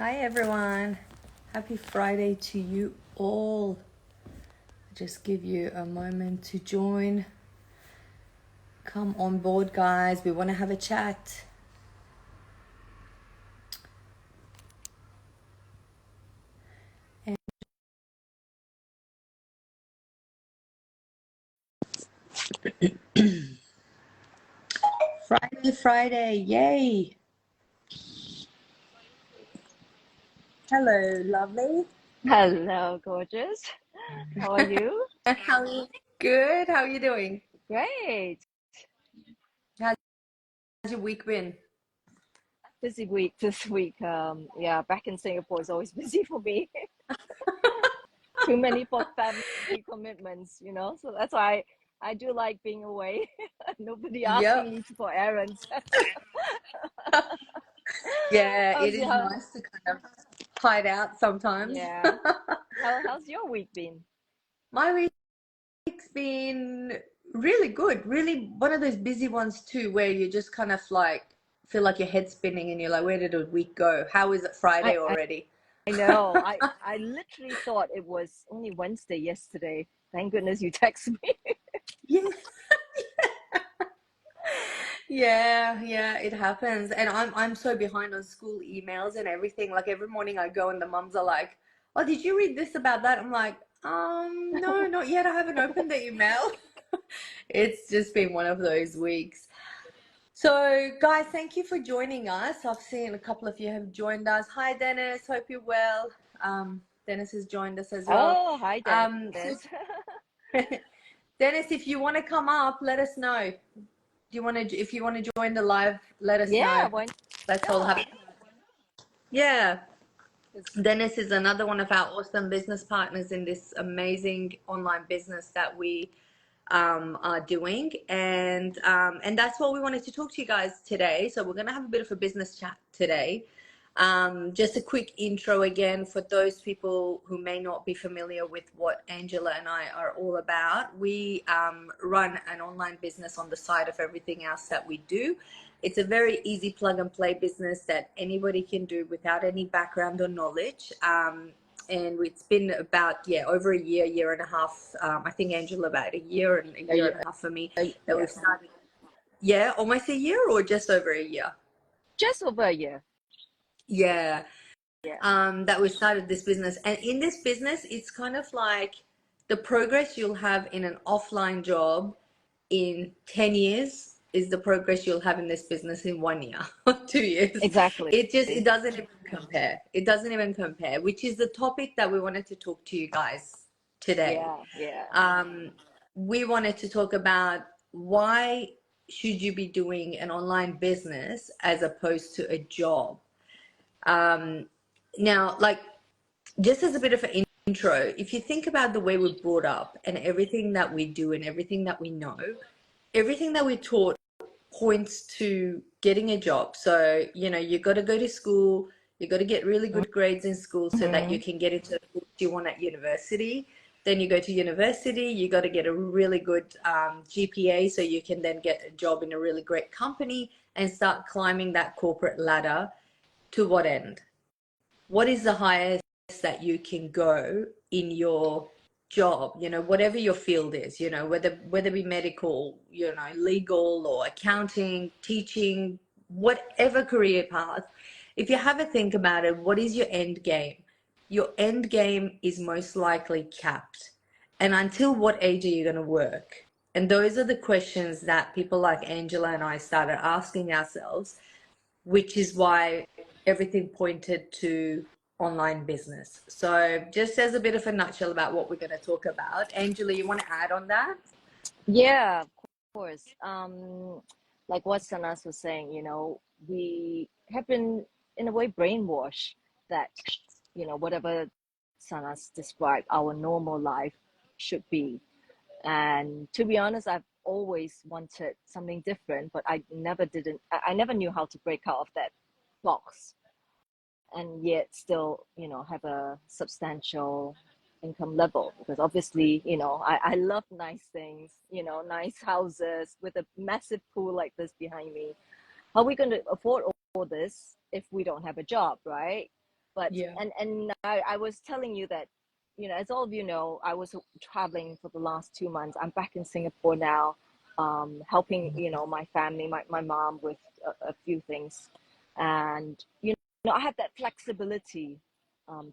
Hi everyone. Happy Friday to you all. Just give you a moment to join. Come on board, guys. We want to have a chat. And Friday. Yay. Hello, lovely. Hello, gorgeous. How are you? How are you? Good. How are you doing? Great. How's your week been? Busy week this week. Yeah, back in Singapore is always busy for me. Too many for family commitments, So that's why I do like being away. Nobody asking Yep. me for errands. Yeah, it How's is your nice to kind of hide out sometimes. yeah? How's your week been? My week's been really good. Really one of those busy ones too, where you just kind of like feel like your head's spinning and you're like, where did the week go? How is it I Friday I, already? I know. I literally thought it was only Wednesday yesterday. Thank goodness you texted me. Yeah. Yeah, it happens. And I'm so behind on school emails and everything. Like every morning I go and the mums are like, "Oh, did you read this about that?" I'm like, no, not yet. I haven't opened the email." It's just been one of those weeks. So, guys, thank you for joining us. I've seen a couple of you have joined us. Hi, Dennis. Hope you're well. Dennis has joined us as well. Oh, hi, So, Dennis. Dennis, if you want to come up, let us know. If you want to join the live, let us Yeah, know. why Let's all have. not? Yeah. It's, Dennis is another one of our awesome business partners in this amazing online business that we are doing, and that's what we wanted to talk to you guys today. So we're going to have a bit of a business chat today. Just a quick intro again for those people who may not be familiar with what Angela and I are all about. We run an online business on the side of everything else that we do. It's a very easy plug and play business that anybody can do without any background or knowledge. And it's been about over a year and a half. I think Angela about a year and a half for me that yeah, we've started. Yeah, almost a year or just over a year. just over a year. Yeah, Yeah, that we started this business. And in this business, it's kind of like the progress you'll have in an offline job in 10 years is the progress you'll have in this business in 1 year or 2 years. exactly. It doesn't even compare. It doesn't even compare, which is the topic that we wanted to talk to you guys today. Yeah, yeah. Um, we wanted to talk about why should you be doing an online business as opposed to a job. Um, Now, like, just as a bit of an intro, if you think about the way we're brought up and everything that we do and everything that we know, everything that we're taught points to getting a job. So, you got to go to school, you got to get really good grades in school so that you Mm-hmm. can get into the course you want at university. Then you go to university, you got to get a really good GPA so you can then get a job in a really great company and start climbing that corporate ladder. To what end? What is the highest that you can go in your job, whatever your field is, whether it be medical, legal or accounting, teaching, whatever career path. If you have a think about it, what is your end game? Your end game is most likely capped. And until what age are you going to work? And those are the questions that people like Angela and I started asking ourselves, which is why everything pointed to online business. So just as a bit of a nutshell about what we're going to talk about, Angela, you want to add on that? Yeah, of course. Like what Sanas was saying, we have been in a way brainwashed that, whatever Sanas described, our normal life should be. And to be honest, I've always wanted something different, but I never knew how to break out of that box and yet still, have a substantial income level. Because obviously, I love nice things, nice houses with a massive pool like this behind me. How are we going to afford all this if we don't have a job, right? But Yeah. I was telling you that, as all of you know, I was traveling for the last 2 months. I'm back in Singapore now, helping my family, my mom with a few things, and I have that flexibility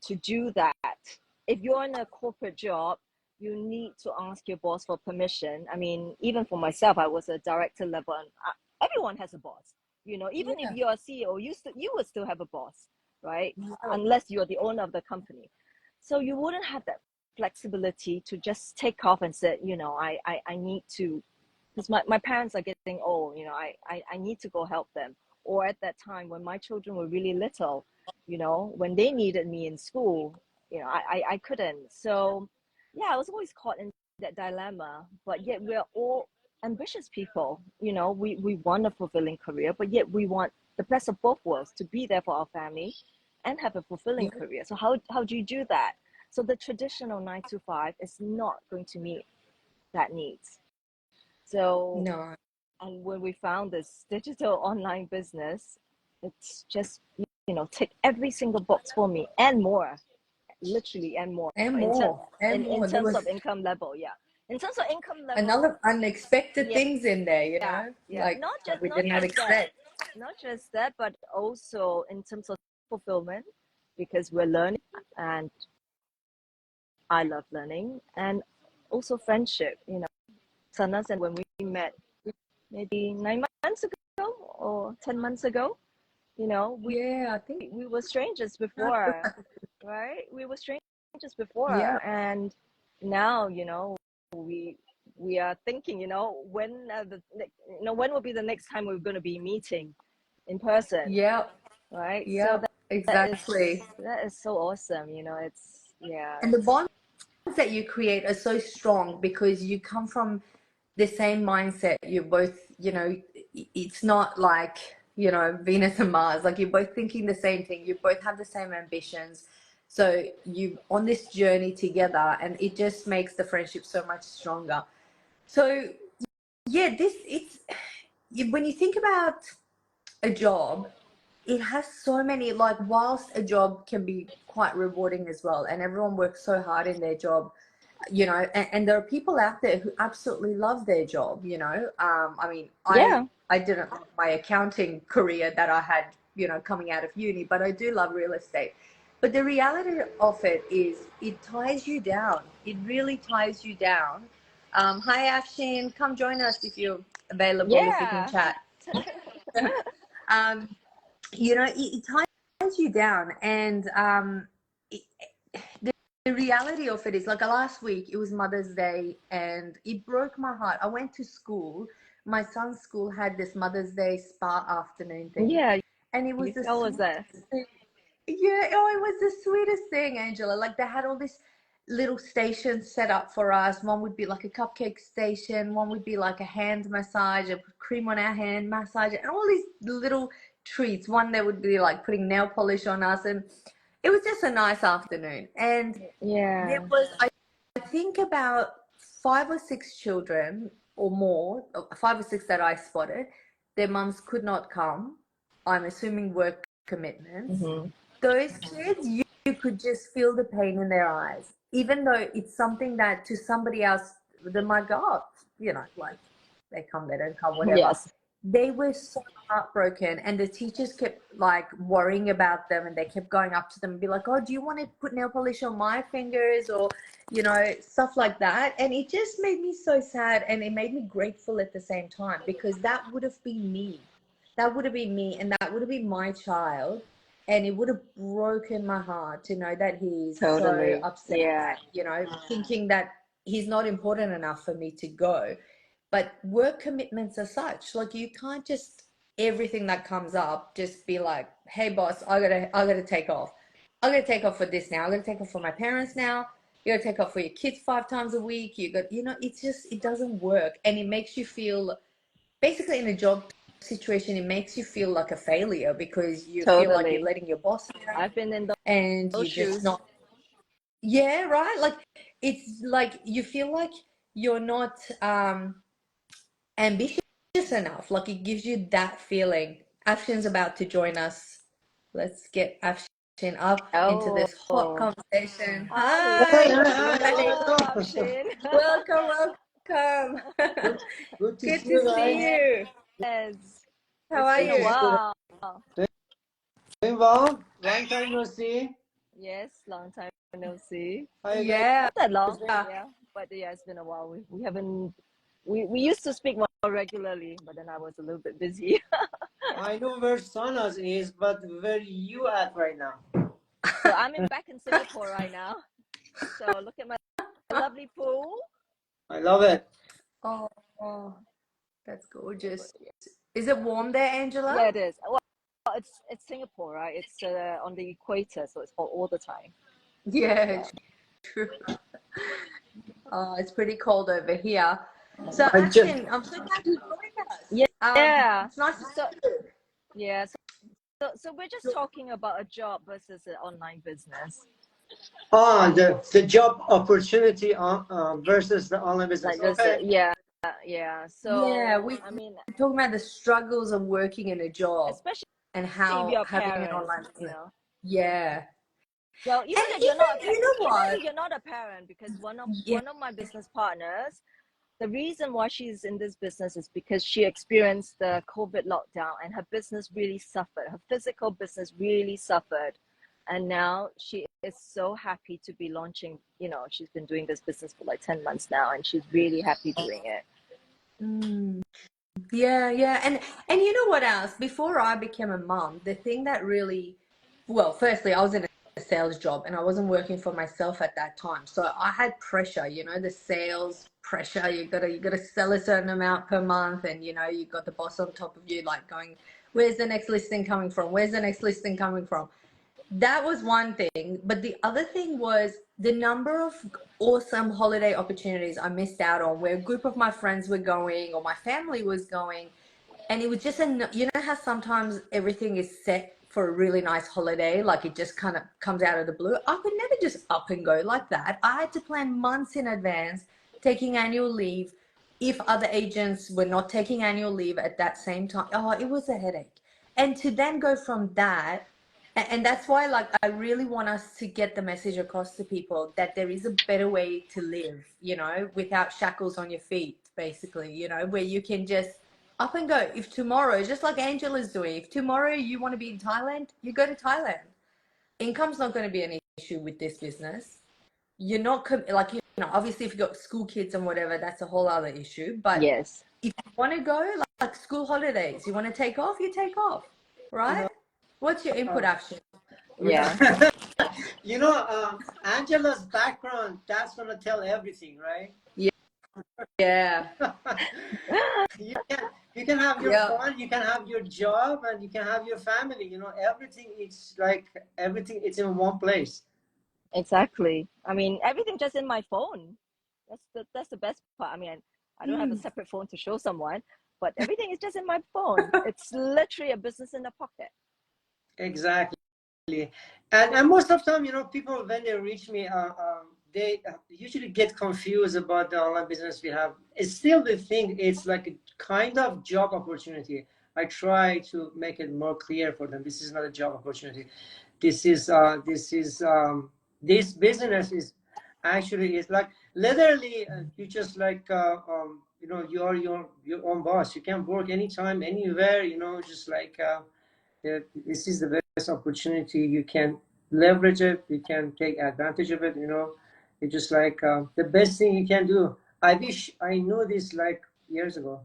to do that. If you're in a corporate job, you need to ask your boss for permission. I mean, even for myself, I was a director level, and everyone has a boss. Even if Yeah. you're a CEO, you would still have a boss, right? Yeah. Unless you're the owner of the company. So you wouldn't have that flexibility to just take off and say, I need to, because my parents are getting old, I need to go help them. Or at that time when my children were really little, when they needed me in school, I couldn't. So yeah, I was always caught in that dilemma, but yet we're all ambitious people. We want a fulfilling career, but yet we want the best of both worlds, to be there for our family and have a fulfilling Yeah. career. So how do you do that? So the traditional 9 to 5 is not going to meet that needs. So, No. and when we found this digital online business, it's just, tick every single box for me and more, literally, and more And more. And in more. There terms was of income level. Yeah. In terms of income level, another unexpected yeah, things in there, yeah. like we did not expect. Not just that, but also in terms of fulfillment, because we're learning, and I love learning, and also friendship. Sanas, and when we met maybe 9 months ago or 10 months ago, you know, we Yeah, I think. we were strangers before, right? We were strangers before, Yeah. and now we we are thinking, when when will be the next time we're going to be meeting in person, Yeah. right? So Yeah. that Exactly. is so awesome. It's yeah, And the bonds that you create are so strong because you come from the same mindset. You're both, it's not like, Venus and Mars. Like you're both thinking the same thing. You both have the same ambitions. So you on this journey together, and it just makes the friendship so much stronger. So yeah, when you think about a job, it has so many, like, whilst a job can be quite rewarding as well, and everyone works so hard in their job, and there are people out there who absolutely love their job. I mean, yeah, I didn't love my accounting career that I had, coming out of uni, but I do love real estate. But the reality of it is it ties you down. It really ties you down. Hi Afshin, come join us if you're available, if we can yeah, chat. um, it ties you down, and it, the reality of it is, like, last week it was Mother's Day, and it broke my heart. I went to school. My son's school had this Mother's Day spa afternoon thing, yeah. and it was the How was that? sweetest thing. Yeah, oh, it was the sweetest thing, Angela. Like, they had all these little stations set up for us. One would be like a cupcake station, one would be like a hand massage, a cream on our hand massage, and all these little treats. One that would be like putting nail polish on us, and it was just a nice afternoon. And there Yeah. was, I think, about 5 or 6 children or more, 5 or 6 that I spotted. Their mums could not come. I'm assuming work commitments. Mm-hmm. Those kids, you could just feel the pain in their eyes, even though it's something that to somebody else they might go, oh, like, they come, they don't come, whatever. Yes. They were so heartbroken, and the teachers kept like worrying about them, and they kept going up to them and be like, oh, do you want to put nail polish on my fingers, or stuff like that. And it just made me so sad, and it made me grateful at the same time, because that would have been me. That would have been me, and that would have been my child, and it would have broken my heart to know that he's so Totally. upset, Yeah. thinking that he's not important enough for me to go. But work commitments are such, like, you can't just everything that comes up just be like, hey boss, I gotta take off. I gotta take off for this now. I gotta take off for my parents now. You gotta take off for your kids 5 times a week. It's just, it doesn't work, and it makes you feel, basically, in a job situation, it makes you feel like a failure, because you feel like you're Totally. letting your boss down, I've been in and those you're just shoes. not. Yeah, right. Like, it's like you feel like you're not ambitious enough. Like, it gives you that feeling. Afshin's about to join us. Let's get Afshin up into this hot Oh, conversation. hi. Hi, Hi, hi. Hello, hello. Amshin. Welcome, welcome. Good, good to Good see to you see guys. you. Yes, How it's are been a Good to you? see you. while. Doing well. Long time no see. Yes, long time no see. How you guys Yeah. Not that long, doing? yeah, but yeah, it's been a while. We haven't. We used to speak more regularly, but then I was a little bit busy. I know where Sanas is, but where you at right now? So I'm back in Singapore right now. So look at my lovely pool. I love it. Oh, oh, that's gorgeous. Is it warm there, Angela? Yeah, it is. Well, it's Singapore, right? It's on the equator, so it's hot all the time. Yeah, Yeah. true. Oh, it's pretty cold over here. So, I just, Ashin, I'm so glad you joined us. Yeah. Yeah. It's nice to So see you. yeah. So we're just talking about a job versus an online business, the job opportunity versus the online business. like this. Okay. Yeah. Yeah. Yeah, So we I mean, we're talking about the struggles of working in a job especially and if how you're a having an parent, online you business. know. Yeah. Well, even And if you're not a even, you know even what? if you're not a parent, because Yeah. one of my business partners, the reason why she's in this business is because she experienced the COVID lockdown and her business really suffered. Her physical business really suffered. And now she is so happy to be launching, she's been doing this business for like 10 months now and she's really happy doing it. Mm, yeah, yeah. And you know what else? Before I became a mom, the thing that really, well, firstly, I was in a sales job and I wasn't working for myself at that time. So I had pressure, the sales pressure. You gotta sell a certain amount per month, and you got the boss on top of you like going, where's the next listing coming from? Where's the next listing coming from? That was one thing. But the other thing was the number of awesome holiday opportunities I missed out on, where a group of my friends were going or my family was going, and it was just how sometimes everything is set for a really nice holiday, like it just kind of comes out of the blue. I could never just up and go like that. I had to plan months in advance, taking annual leave. If other agents were not taking annual leave at that same time, oh, it was a headache. And to then go from that, and that's why, like, I really want us to get the message across to people that there is a better way to live, without shackles on your feet, basically, where you can just up and go. If tomorrow, just like Angela's doing, if tomorrow you want to be in Thailand, you go to Thailand. Income's not going to be an issue with this business. You're not like, obviously if you've got school kids and whatever, that's a whole other issue. But Yes. if you want to go, like school holidays, you want to take off, you take off, You right? know, What's your input, uh, Action? Yeah. you know, Angela's background, that's gonna tell everything, right? Yeah, yeah, you can you can have your yeah, fun, you can have your job, and you can have your family. Everything. It's like everything. It's in one place. Exactly. I mean, everything just in my phone. That's the best part. I mean, I don't have a mm, separate phone to show someone, but everything is just in my phone. It's literally a business in the pocket. Exactly. And most of the time, people when they reach me, they usually get confused about the online business we have. It's still they think it's like a kind of job opportunity. I try to make it more clear for them. This is not a job opportunity. This business is actually is like literally you just like you are your own boss. You can work anytime, anywhere. Just like. This is the best opportunity. You can leverage it. You can take advantage of it. It's just like the best thing you can do. I wish I knew this like years ago.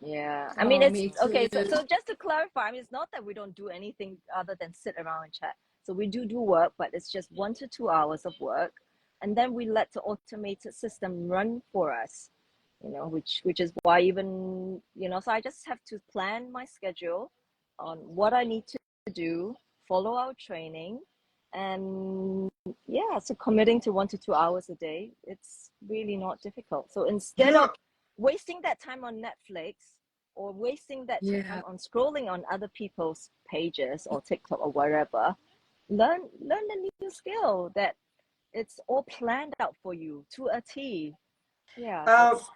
Yeah, I mean oh, it's me too. okay. So just to clarify, I mean it's not that we don't do anything other than sit around and chat. So we do work, but it's just 1 to 2 hours of work, and then we let the automated system run for us. Which is why even so I just have to plan my schedule on what I need to do, follow our training, and yeah, so committing to 1 to 2 hours a day, it's really not difficult. So You instead know, of wasting that time on Netflix or wasting that time Yeah, on scrolling on other people's pages or TikTok or wherever, learn a new skill that it's all planned out for you to a T. Yeah, uh, that's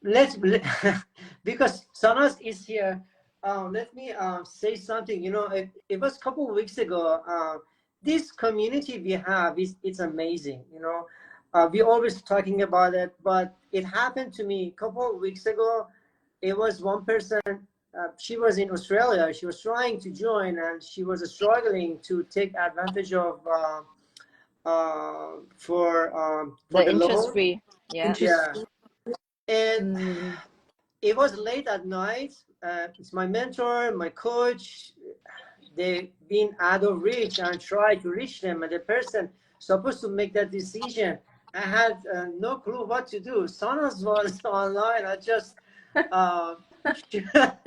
let's because Sanas is here. let me say something. You know, it was a couple of weeks ago. This community we have is it's amazing. You know, we always talking about it, but it happened to me a couple of weeks ago. It was one person. She was in Australia. She was trying to join, and she was struggling to take advantage of for The the interest loan. free. Yeah. Interest. Yeah, and Mm. it was late at night. It's my mentor, my coach. They've been out of reach and try to reach them. And the person supposed to make that decision, I had no clue what to do. Sonos was online. I just uh, Ping her.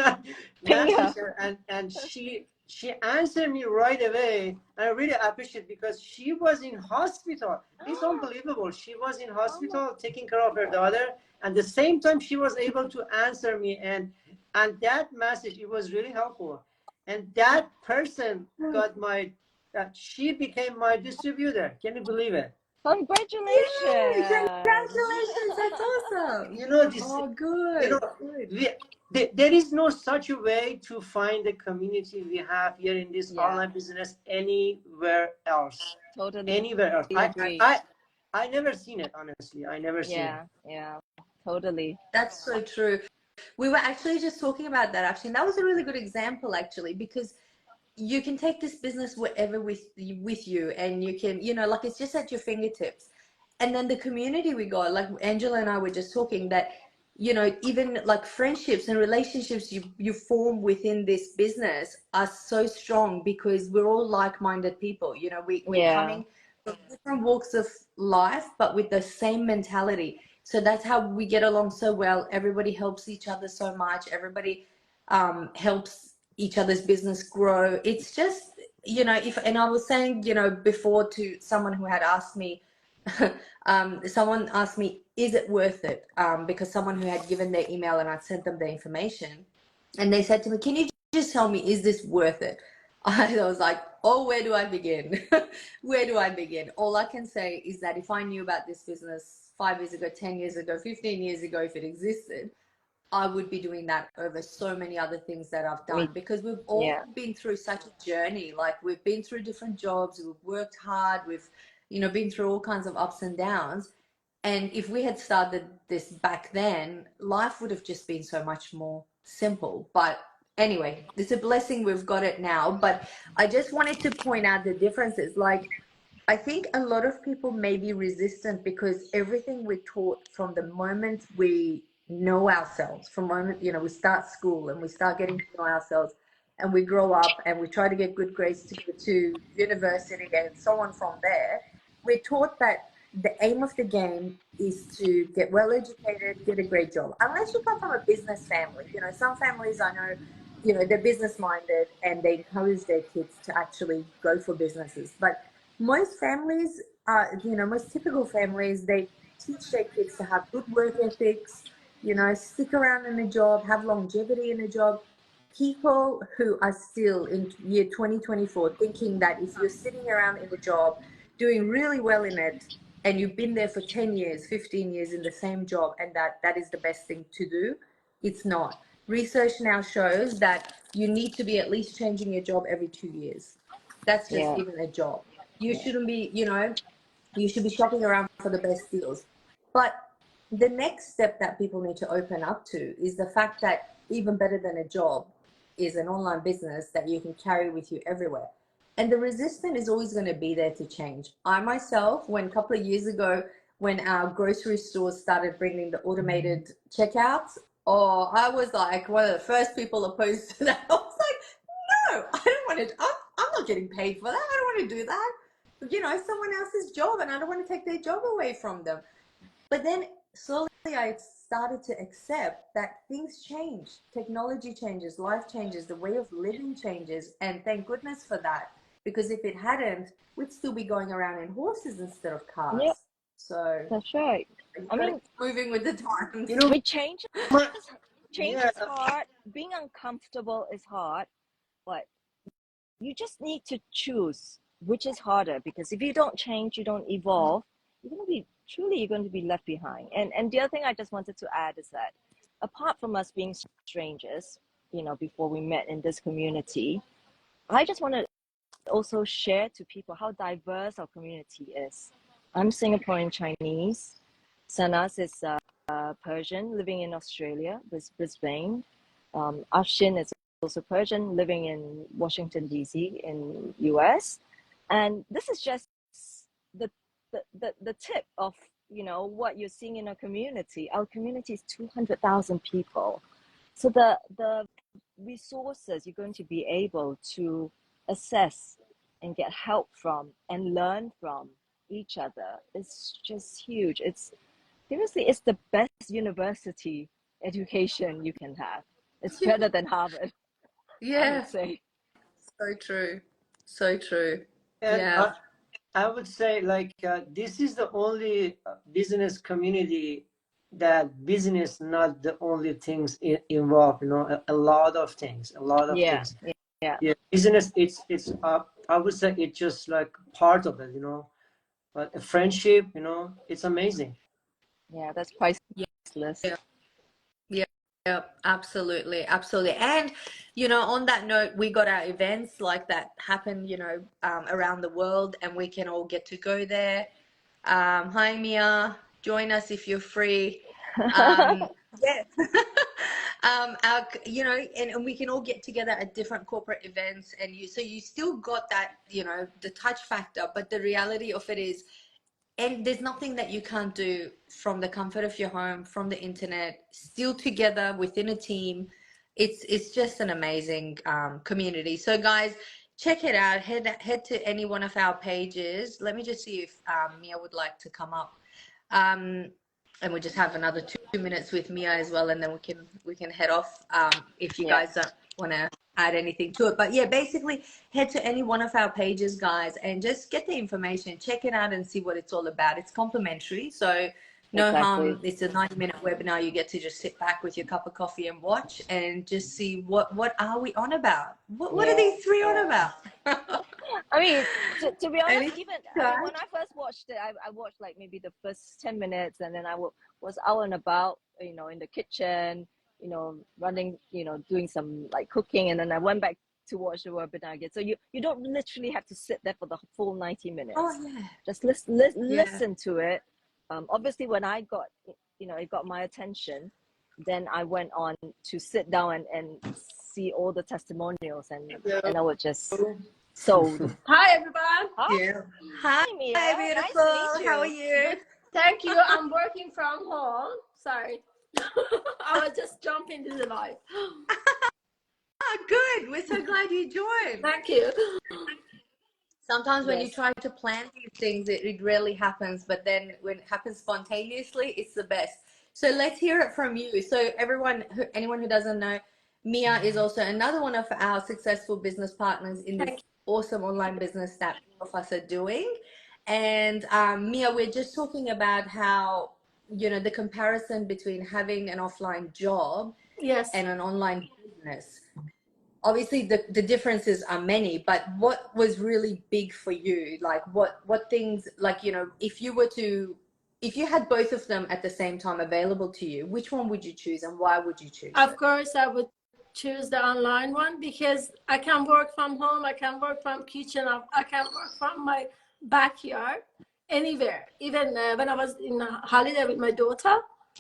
messaged her, and she answered me right away. And I really appreciate because she was in hospital. It's unbelievable. She was in Oh my hospital taking care of her daughter, and the same time she was able to answer me, and that message it was really helpful, and that person got my she became my distributor. Can you believe it? Yay! Congratulations. Congratulations! That's awesome. You know this. Oh, You know, good, good. we, there is no such a way to find the community we have here in this Yeah, online business anywhere else. totally Anywhere else. agree. I never seen it, honestly. I never seen it. Yeah, yeah, totally. That's so true. We were actually just talking about that actually, and that was a really good example actually, because you can take this business wherever with you, and you can, like it's just at your fingertips. And then the community we got, like Angela and I were just talking that, even like friendships and relationships you form within this business are so strong because we're all like-minded people. We're Yeah, coming from different walks of life, but with the same mentality. So that's how we get along so well. Everybody helps each other so much. Everybody helps each other's business grow. It's just, if, and I was saying, before to someone who had asked me, someone asked me, is it worth it? Because someone who had given their email and I'd sent them the information, and they said to me, can you just tell me, is this worth it? I was like, oh, where do I begin? Where do I begin? All I can say is that if I knew about this business 5 years ago, 10 years ago, 15 years ago, if it existed, I would be doing that over so many other things that I've me. done, because we've all Yeah, been through such a journey. Like we've been through different jobs, we've worked hard, we've, been through all kinds of ups and downs. And if we had started this back then, life would have just been so much more simple. But anyway, it's a blessing we've got it now. But I just wanted to point out the differences. Like, I think a lot of people may be resistant because everything we're taught from the moment we know ourselves, from the moment, we start school and we start getting to know ourselves, and we grow up and we try to get good grades to go to university and so on from there, we're taught that the aim of the game is to get well educated, get a great job. Unless you come from a business family. Some families I know, they're business minded and they encourage their kids to actually go for businesses. But most families most typical families, they teach their kids to have good work ethics, stick around in a job, have longevity in a job. People who are still in year 2024 thinking that if you're sitting around in a job doing really well in it, and you've been there for 10 years, 15 years in the same job, and that is the best thing to do, it's not. Research now shows that you need to be at least changing your job every 2 years. That's just yeah, even a job. You yeah, shouldn't be, you should be shopping around for the best deals. But the next step that people need to open up to is the fact that even better than a job is an online business that you can carry with you everywhere. And the resistance is always going to be there to change. I myself, when a couple of years ago, when our grocery stores started bringing the automated checkouts, oh, I was like one of the first people opposed to that. I was like, no, I don't want to. I'm not getting paid for that. I don't want to do that. Someone else's job, and I don't want to take their job away from them. But then slowly I started to accept that things change, technology changes, life changes, the way of living changes, and thank goodness for that. Because if it hadn't, we'd still be going around in horses instead of yeah. cars. So That's right. you I got to mean, keep moving with the You times. know, we change. my, Change yeah, is hard. Being uncomfortable is hard, but you just need to choose which is harder, because if you don't change, you don't evolve, you're going to be left behind. And the other thing I just wanted to add is that apart from us being strangers, you know, before we met in this community. I just want to also share to people how diverse our community is. I'm Singaporean Chinese. Sanas is Persian, living in Australia, Brisbane. Afshin is also Persian, living in Washington, D.C. in US. And this is just the, the tip of, you know, what you're seeing in our community. Our community is 200,000 people. So the resources you're going to be able to assess and get help from and learn from each other is just huge. It's seriously, it's the best university education you can have. It's better than Harvard, I would Yeah, say. so true. So true. And Yeah. I would say like this is the only business community that business not the only things involved. You know, a lot of things, a lot of Yeah, things. yeah, Yeah, business. It's I would say it's just like part of it. You know, but a friendship. You know, it's amazing. yeah. That's Yeah. priceless. Yeah. Yeah. Yeah. Absolutely. Absolutely. And, you know, on that note, we got our events like that happen, you know, around the world, and we can all get to go there. Hi, Mia. Join us if you're free. Yeah. You know, and we can all get together at different corporate events, and so you still got that, you know, the touch factor, but the reality of it is, and there's nothing that you can't do from the comfort of your home, from the internet, still together within a team. It's just an amazing community. So guys, check it out. Head to any one of our pages. Let me just see if Mia would like to come up. And we just have another 2 minutes with Mia as well, and then we can head off if you Yeah, guys don't want to add anything to it. But yeah, basically head to any one of our pages, guys, and just get the information, check it out and see what it's all about. It's complimentary, so no exactly. harm. It's a 90-minute webinar. You get to just sit back with your cup of coffee and watch and just see what are we on about. What are Yeah. these three on about? I mean, to be honest, Any even I mean, guys? when I first watched it, I watched like maybe the first 10 minutes, and then was out and about, you know, in the kitchen, you know, running, you know, doing some like cooking, and then I went back to watch the webinar again. So you don't literally have to sit there for the full 90 Oh minutes. yeah. Just Yeah. listen to it. Obviously, when I got, you know, it got my attention, then I went on to sit down and see all the testimonials, and I was just sold. Hi everyone. Hi, Yeah. Hi, Mia. Nice to meet beautiful. How are you. you? Good. Thank you. I'm working from home. Sorry. I was just jumping to the live. Oh, good. We're so glad you joined. Thank you. Sometimes when you Yes. try to plan these things, it rarely happens. But then when it happens spontaneously, it's the best. So let's hear it from you. So anyone who doesn't know, Mia is also another one of our successful business partners in this Thank awesome online business that all of us are doing. And Mia, we're just talking about how, you know, the comparison between having an offline job you. Yes. and an online business. Obviously the differences are many, but what was really big for you? Like what things, like, you know, if you had both of them at the same time available to you, which one would you choose and why would you choose Of it? course, I would choose the online one because I can work from home. I can work from kitchen. I can work from my backyard, anywhere. Even when I was in a holiday with my daughter,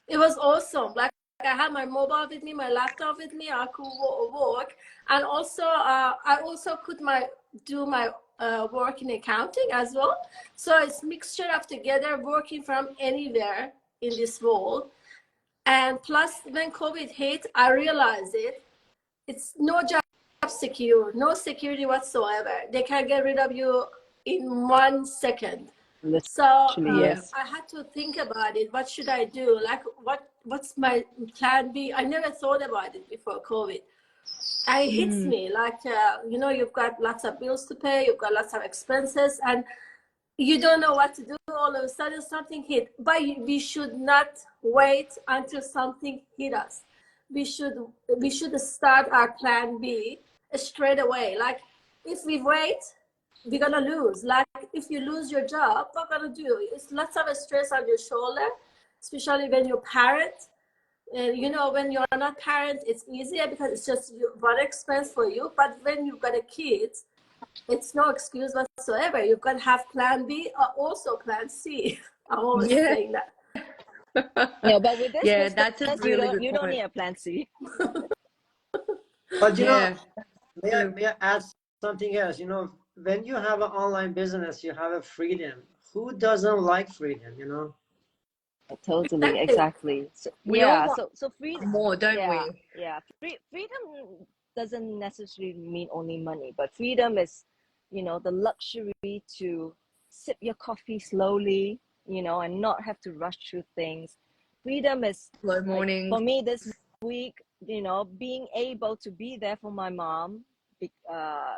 it was awesome. Like I had my mobile with me, my laptop with me. I could work, and also I also could do my work in accounting as well. So it's mixture of together working from anywhere in this world. And plus, when COVID hit, I realized it's no job secure, no security whatsoever. They can get rid of you in 1 second. So Literally, Yeah. yes. I had to think about it. What should I do? Like, what's my plan B? I never thought about it before COVID. And it hits me like, you know, you've got lots of bills to pay, you've got lots of expenses, and you don't know what to do. All of a sudden something hit, but we should not wait until something hit us. We should start our plan B straight away. Like if we wait, we're gonna lose. Like if you lose your job, what gonna do? It's lots of stress on your shoulder, especially when you're parent. You know, when you're not parent, it's easier because it's just one expense for you. But when you've got a kid, it's no excuse whatsoever. You've got to have plan B or also plan C. I'm always Yeah. saying that. Yeah, but with this Yeah, business, that's a really good you don't point. need a plan C. But you know, Yeah. may I add something else? You know, when you have an online business, you have a freedom. Who doesn't like freedom? You know. Totally, Exactly. exactly. So, We all yeah, want so freedom, more, don't yeah, we? yeah. Freedom doesn't necessarily mean only money, but freedom is, you know, the luxury to sip your coffee slowly, you know, and not have to rush through things. Freedom is Slow like for mornings. me this week, you know, being able to be there for my mom,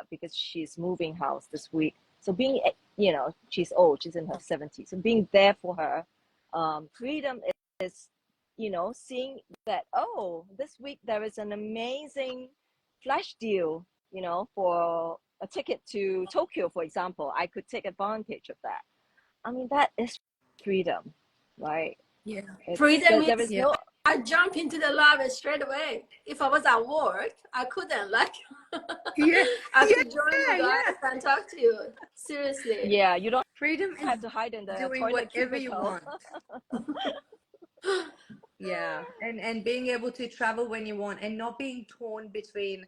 because she's moving house this week. So being, you know, she's old, she's in her 70s. So being there for her, freedom is, you know, seeing that, oh, this week there is an amazing flash deal, you know, for a ticket to Tokyo, for example. I could take advantage of that. I mean, that is freedom, right? Yeah. It's Freedom there is is Yeah. no, I jump into the lava straight away. If I was at work, I couldn't like Yeah. I Yeah. could join you guys Yeah. and talk to you. Seriously. yeah, you don't Freedom is have to hide in the doing toilet whatever you cubicle. want. Yeah, and being able to travel when you want and not being torn between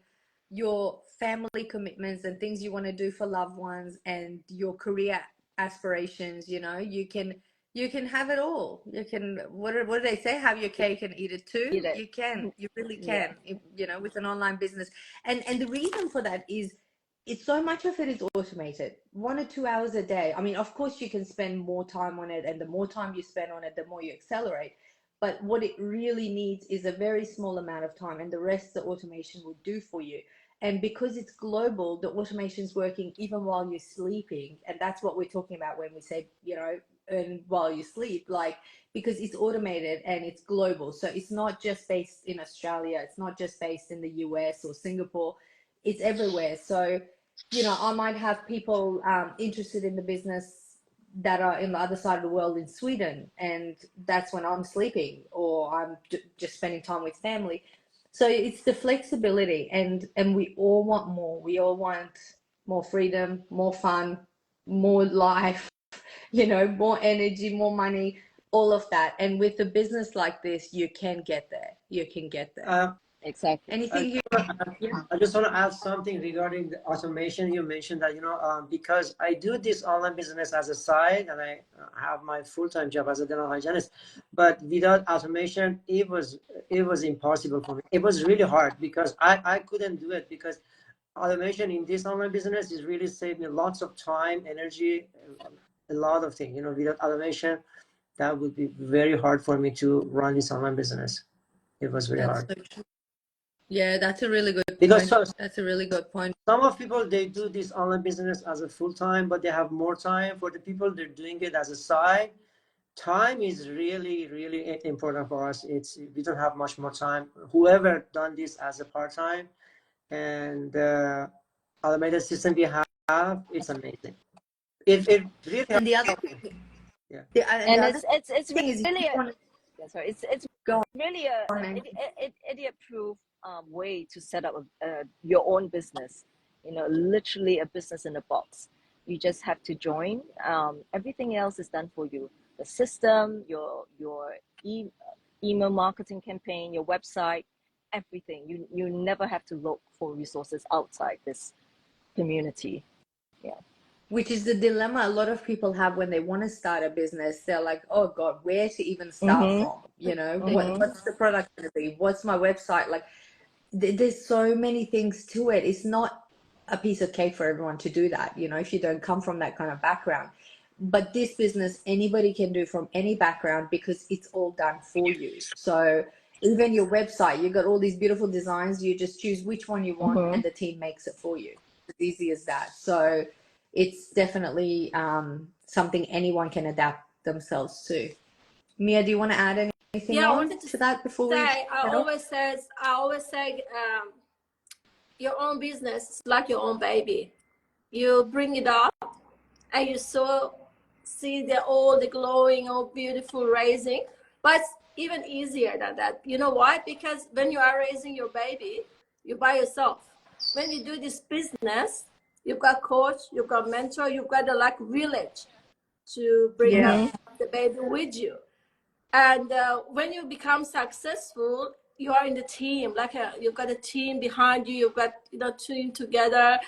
your family commitments and things you want to do for loved ones and your career aspirations, you can have it all. You can what do they say? Have your cake and eat it too. Eat it. You can. You really Yeah. can. With an online business. And the reason for that is it's so much of it is automated. 1 or 2 hours a day. I mean, of course you can spend more time on it, and the more time you spend on it, the more you accelerate, but what it really needs is a very small amount of time, and the rest the automation will do for you. And because it's global, the automation is working even while you're sleeping. And that's what we're talking about when we say, earn while you sleep, like, because it's automated and it's global. So it's not just based in Australia, it's not just based in the US or Singapore, it's everywhere. So, I might have people interested in the business that are in the other side of the world in Sweden, and that's when I'm sleeping or I'm just spending time with family. So it's the flexibility, and we all want more. We all want more freedom, more fun, more life, more energy, more money, all of that. And with a business like this, you can get there. You can get there. Exactly. I Anything you, yeah, I just want to add something regarding the automation. You mentioned that, because I do this online business as a side, and I have my full-time job as a dental hygienist, but without automation, it was impossible for me. It was really hard because I couldn't do it, because automation in this online business is really saved me lots of time, energy, a lot of things. Without automation, that would be very hard for me to run this online business. It was very that's hard. so true. Yeah, that's a really good Because point. That's a really good point. some of people, they do this online business as a full time, but they have more time. For the people, they're doing it as a side. Time is really, really important for us. We don't have much more time. Whoever done this as a part time, and the automated system we have, it's amazing. It really And the other helps me. thing, Yeah. the And other it's thing is, if really you a, want to yeah, sorry, it's go really on, man. idiot proof way to set up your own business, you know, literally a business in a box. You just have to join. Everything else is done for you. The system, your email marketing campaign, your website, everything. You never have to look for resources outside this community. Yeah. Which is the dilemma a lot of people have when they want to start a business. They're like, oh God, where to even start Mm-hmm. from? Mm-hmm. What's the product going to be? What's my website? Like, there's so many things to it. It's not a piece of cake for everyone to do that, if you don't come from that kind of background. But this business, anybody can do from any background because it's all done for you. So even your website, you've got all these beautiful designs. You just choose which one you want, Mm-hmm. and the team makes it for you. It's as easy as that. So it's definitely something anyone can adapt themselves to. Mia, do you want to add anything Yeah, I on wanted to to that before we say, head off? I always say, your own business is like your own baby. You bring it up and you see all the glowing, all beautiful raising, but even easier than that. You know why? Because when you are raising your baby, you're by yourself. When you do this business, you've got coach, you've got mentor, you've got a like village to bring Yeah. up the baby with you. And when you become successful, you are in the team. Like you've got a team behind you. You've got team together,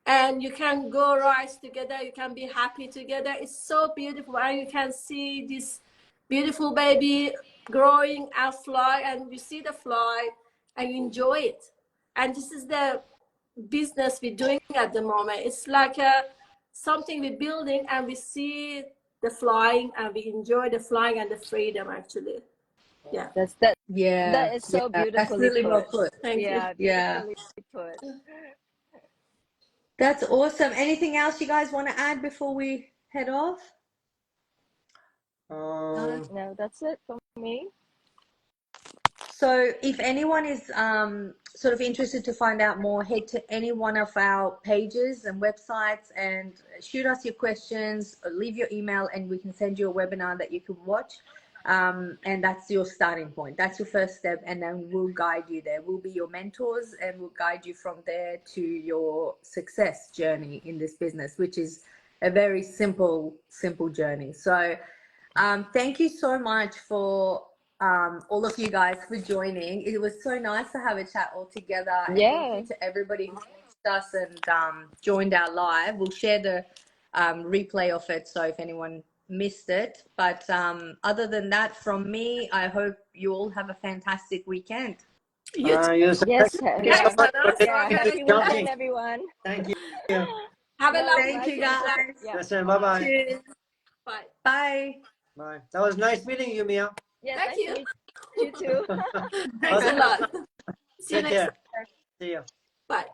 and you can go rise together. You can be happy together. It's so beautiful, and you can see this beautiful baby growing and fly, and you see the fly, and you enjoy it. And this is the business we're doing at the moment. It's like something we're building, and we see the flying, and we enjoy the flying and the freedom actually. Yeah. Yeah. That is so Yeah. That's beautifully really well put. put. Thank you. Yeah, Yeah. beautifully put. That's awesome. Anything else you guys want to add before we head off? No, that's it for me. So if anyone is sort of interested to find out more, head to any one of our pages and websites and shoot us your questions, or leave your email, and we can send you a webinar that you can watch. And that's your starting point. That's your first step, and then we'll guide you there. We'll be your mentors, and we'll guide you from there to your success journey in this business, which is a very simple journey. So thank you so much for all of you guys for joining. It was so nice to have a chat all together, and thank Yeah. you to everybody who watched us and joined our live. We'll share the replay of it, so if anyone missed it. But other than that, from me, I hope you all have a fantastic weekend. You too. Yes, Yes, thank you so yeah. much for Yeah. taking this Happy weekend, jumping. everyone. Thank you. Have a Yeah, lovely Thank my you weekend. pleasure. guys. Yeah. Yes, and Bye-bye. bye-bye. Cheers. Bye. Bye. Bye. That was nice meeting you, Mia. Yes, Thank nice to you. meet you too. Thanks a lot. See you Take next care. time. See you. Bye.